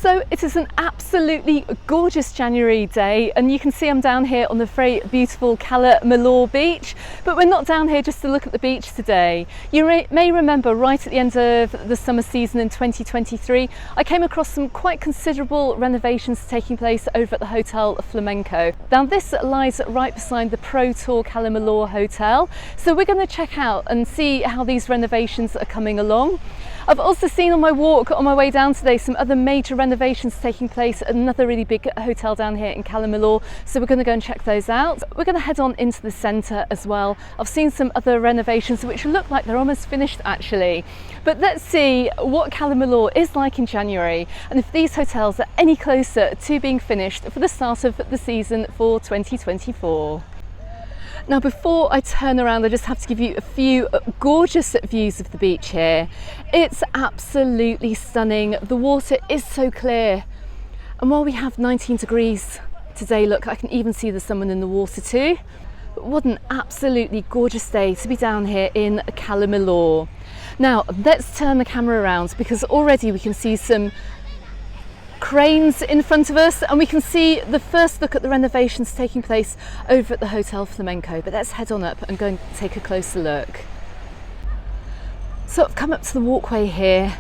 So it is an absolutely gorgeous January day, and you can see I'm down here on the very beautiful Cala Millor beach, but we're not down here just to look at the beach today. You may remember right at the end of the summer season in 2023, I came across some quite considerable renovations taking place over at the Hotel Flamco. Now this lies right beside the Pro Tour Cala Millor Hotel, so we're going to check out and see how these renovations are coming along. I've also seen on my walk on my way down today some other major renovations taking place at another really big hotel down here in Cala Millor, so we're going to go and check those out. We're going to head on into the centre as well. I've seen some other renovations which look like they're almost finished actually. But let's see what Cala Millor is like in January and if these hotels are any closer to being finished for the start of the season for 2024. Now before I turn around, I just have to give you a few gorgeous views of the beach here. It's absolutely stunning. The water is so clear. And while we have 19 degrees today, look, I can even see there's someone in the water too. But what an absolutely gorgeous day to be down here in Cala Millor. Now let's turn the camera around because already we can see some cranes in front of us and we can see the first look at the renovations taking place over at the Hotel Flamco. But let's head on up and go and take a closer look. So I've come up to the walkway here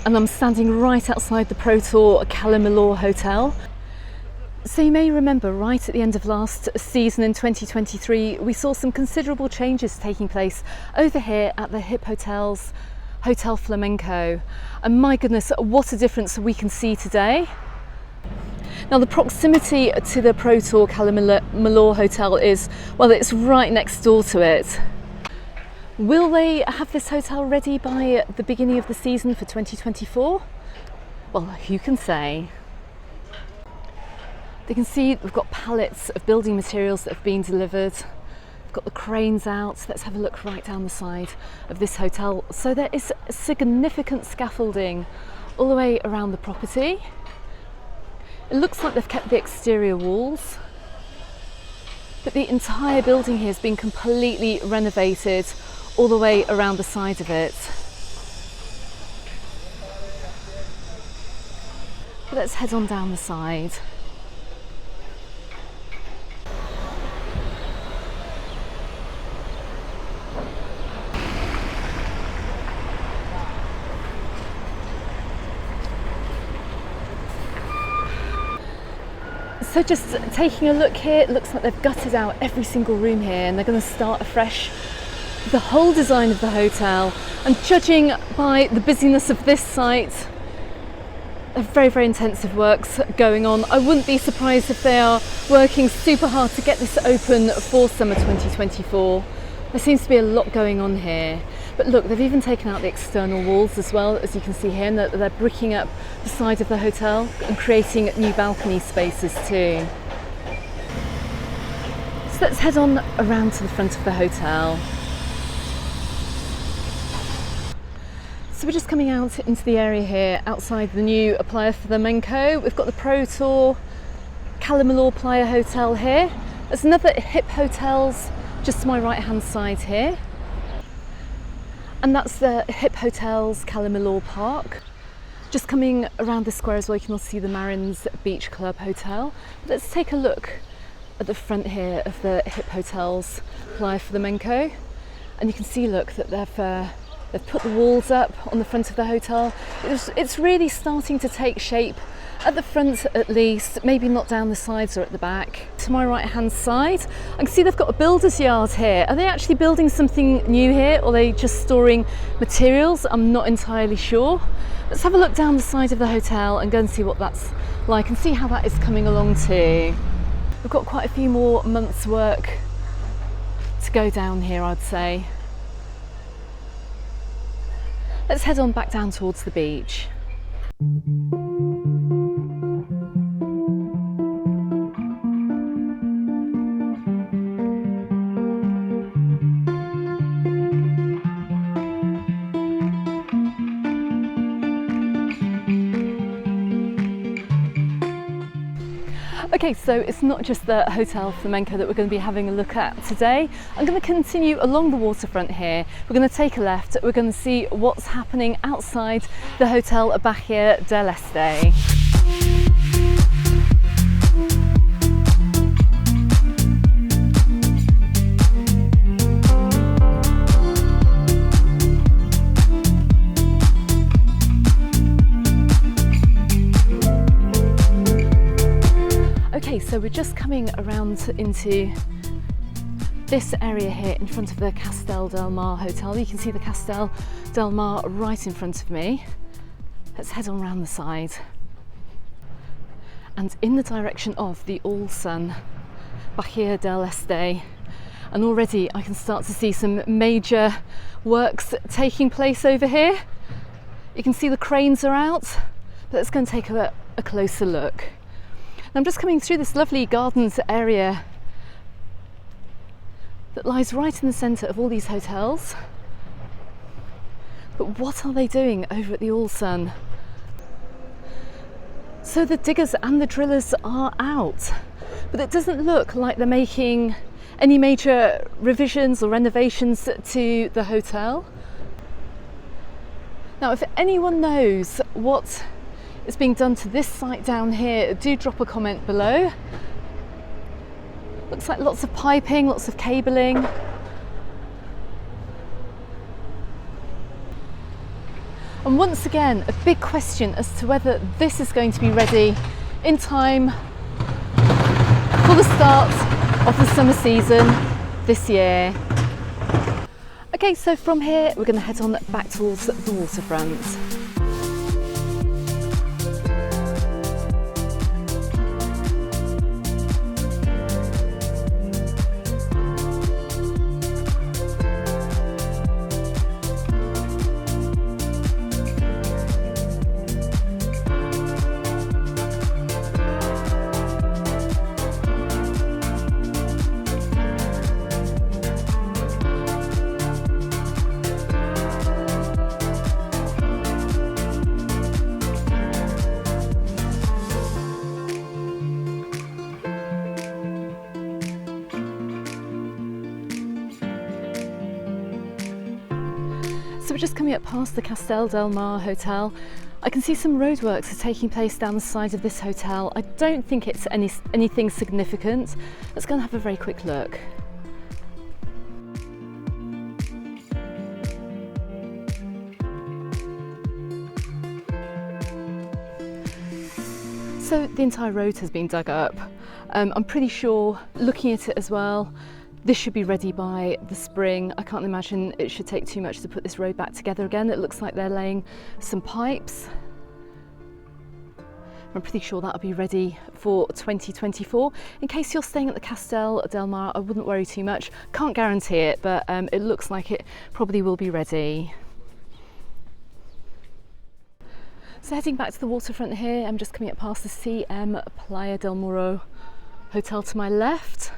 and I'm standing right outside the Pro Tour Cala Millor Hotel. So you may remember right at the end of last season in 2023 we saw some considerable changes taking place over here at the hip hotels Hotel Flamco, and my goodness, what a difference we can see today. Now the proximity to the Pro Tour Cala Millor Hotel is, well, it's right next door to it. Will they have this hotel ready by the beginning of the season for 2024? Well, who can say? They can see we've got pallets of building materials that have been delivered. Got the cranes out. Let's have a look right down the side of this hotel. So there is significant scaffolding all the way around the property. It looks like they've kept the exterior walls, but the entire building here has been completely renovated all the way around the side of it. But let's head on down the side. So just taking a look here, it looks like they've gutted out every single room here and they're going to start afresh the whole design of the hotel. And judging by the busyness of this site, very, very intensive works going on. I wouldn't be surprised if they are working super hard to get this open for summer 2024. There seems to be a lot going on here. But look, they've even taken out the external walls as well, as you can see here, and they're bricking up the side of the hotel and creating new balcony spaces too. So let's head on around to the front of the hotel. So we're just coming out into the area here outside the new Playa Flamco. We've got the Pro Tour Cala Millor Playa Hotel here. There's another hip hotels just to my right hand side here. And that's the Hip Hotels Cala Millor Park. Just coming around the square as well, you can also see the Marins Beach Club Hotel. Let's take a look at the front here of the Hip Hotels Playa Flamco. And you can see, look, that they've put the walls up on the front of the hotel. It's really starting to take shape at the front at least, maybe not down the sides or at the back. To my right hand side, I can see they've got a builder's yard here. Are they actually building something new here or are they just storing materials? I'm not entirely sure. Let's have a look down the side of the hotel and go and see what that's like and see how that is coming along too. We've got quite a few more months' work to go down here, I'd say. Let's head on back down towards the beach. Okay, so it's not just the Hotel Flamco that we're going to be having a look at today. I'm going to continue along the waterfront here. We're going to take a left. We're going to see what's happening outside the Hotel Bahia del Este. Okay, so we're just coming around into this area here in front of the Castel Del Mar Hotel. You can see the Castel Del Mar right in front of me. Let's head on round the side and in the direction of the Allsun Bahia del Este. And already I can start to see some major works taking place over here. You can see the cranes are out, but let's go and take a closer look. And I'm just coming through this lovely gardens area that lies right in the centre of all these hotels. But what are they doing over at the Allsun? So the diggers and the drillers are out, but it doesn't look like they're making any major revisions or renovations to the hotel. Now, if anyone knows what is being done to this site down here, do drop a comment below. Looks like lots of piping, lots of cabling. And once again, a big question as to whether this is going to be ready in time for the start of the summer season this year. Okay, so from here we're going to head on back towards the waterfront. So we're just coming up past the Castel Del Mar Hotel. I can see some roadworks are taking place down the side of this hotel. I don't think it's anything significant. Let's go and have a very quick look. So the entire road has been dug up. I'm pretty sure, looking at it as well, this should be ready by the spring. I can't imagine it should take too much to put this road back together again. It looks like they're laying some pipes. I'm pretty sure that'll be ready for 2024. In case you're staying at the Castel Del Mar, I wouldn't worry too much. Can't guarantee it, but it looks like it probably will be ready. So heading back to the waterfront here, I'm just coming up past the CM Playa del Muro Hotel to my left.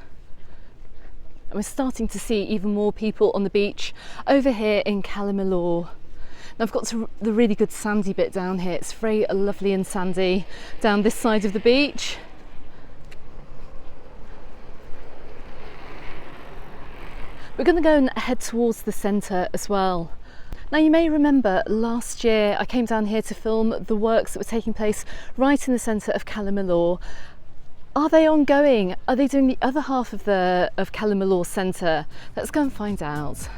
And we're starting to see even more people on the beach over here in Cala Millor. Now I've got to the really good sandy bit down here. It's very lovely and sandy down this side of the beach. We're going to go and head towards the centre as well. Now you may remember last year I came down here to film the works that were taking place right in the centre of Cala Millor. Are they ongoing? Are they doing the other half of Cala Millor Centre? Let's go and find out.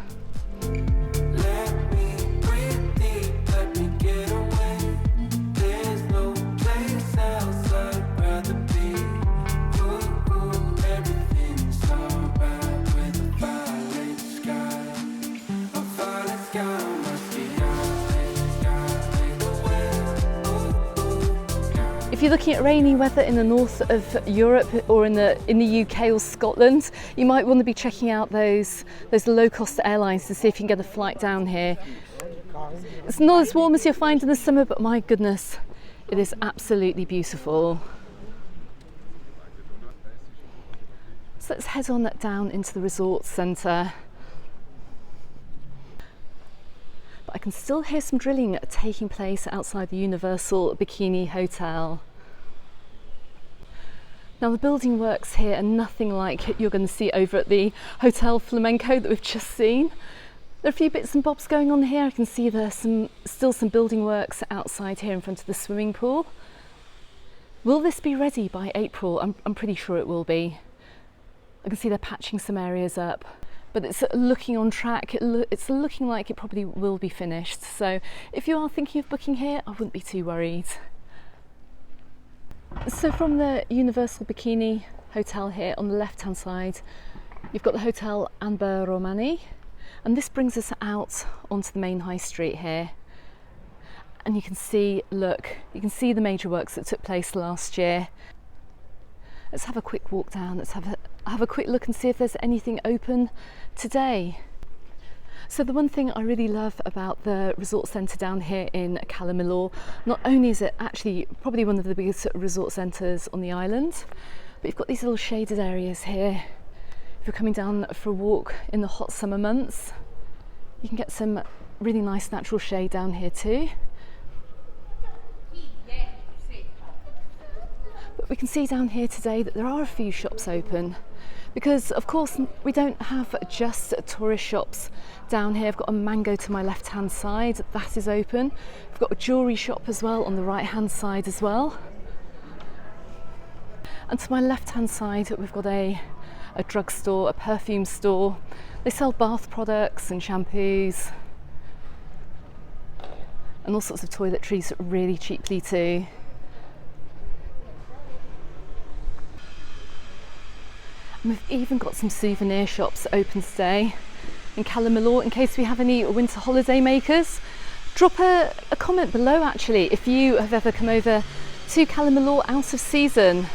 If you're looking at rainy weather in the north of Europe or in the UK or Scotland, you might want to be checking out those low-cost airlines to see if you can get a flight down here. It's not as warm as you'll find in the summer, but my goodness, it is absolutely beautiful. So let's head on down into the resort centre. But I can still hear some drilling taking place outside the Universal Bikini Hotel. Now the building works here are nothing like you're going to see over at the Hotel Flamco that we've just seen. There are a few bits and bobs going on here. I can see there's still some building works outside here in front of the swimming pool. Will this be ready by April? I'm pretty sure it will be. I can see they're patching some areas up, but it's looking on track. It's looking like it probably will be finished. So if you are thinking of booking here, I wouldn't be too worried. So from the Universal Bikini Hotel here on the left hand side, you've got the Hotel Amber Romani, and this brings us out onto the main high street here. And you can see, look, you can see the major works that took place last year. Let's have a quick walk down, let's have a quick look and see if there's anything open today. So the one thing I really love about the resort centre down here in Cala Millor, not only is it actually probably one of the biggest resort centres on the island, but you've got these little shaded areas here. If you're coming down for a walk in the hot summer months, you can get some really nice natural shade down here too. But we can see down here today that there are a few shops open, because of course we don't have just tourist shops down here. I've got a Mango to my left hand side, that is open. I've got a jewellery shop as well on the right hand side as well. And to my left hand side we've got a drugstore, a perfume store. They sell bath products and shampoos and all sorts of toiletries really cheaply too. And we've even got some souvenir shops open today in Cala Millor in case we have any winter holiday makers. Drop a comment below actually if you have ever come over to Cala Millor out of season.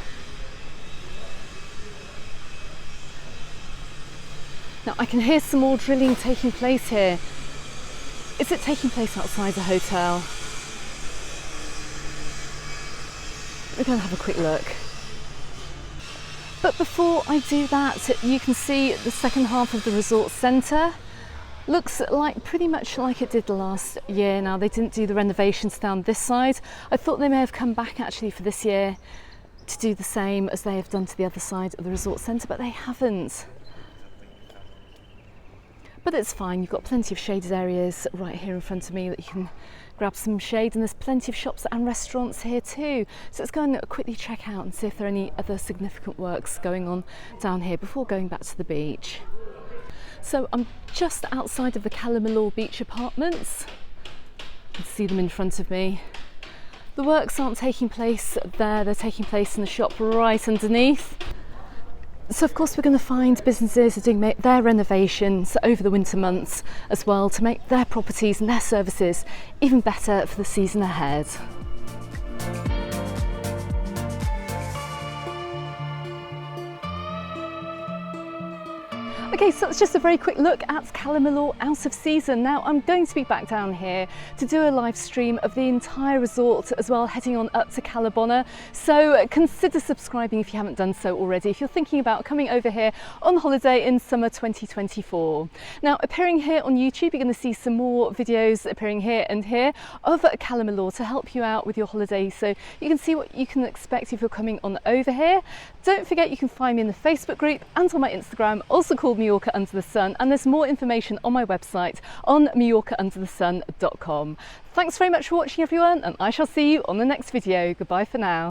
Now I can hear some more drilling taking place here. Is it taking place outside the hotel? We're going to have a quick look. But before I do that, you can see the second half of the resort centre. Looks like pretty much like it did last year. Now they didn't do the renovations down this side. I thought they may have come back actually for this year to do the same as they have done to the other side of the resort centre, but they haven't. But it's fine, you've got plenty of shaded areas right here in front of me that you can grab some shade, and there's plenty of shops and restaurants here too. So let's go and quickly check out and see if there are any other significant works going on down here before going back to the beach. So I'm just outside of the Cala Millor beach apartments. You can see them in front of me. The works aren't taking place there, they're taking place in the shop right underneath. So of course we're going to find businesses are doing their renovations over the winter months as well to make their properties and their services even better for the season ahead. Okay, so it's just a very quick look at Cala Millor out of season. Now I'm going to be back down here to do a live stream of the entire resort as well, heading on up to Cala Millor. So consider subscribing if you haven't done so already, if you're thinking about coming over here on holiday in summer 2024. Now appearing here on YouTube, you're going to see some more videos appearing here and here of Cala Millor to help you out with your holiday, so you can see what you can expect if you're coming on over here. Don't forget you can find me in the Facebook group and on my Instagram, also called Mallorca Under the Sun, and there's more information on my website on majorcaunderthesun.com. Thanks very much for watching everyone, and I shall see you on the next video. Goodbye for now.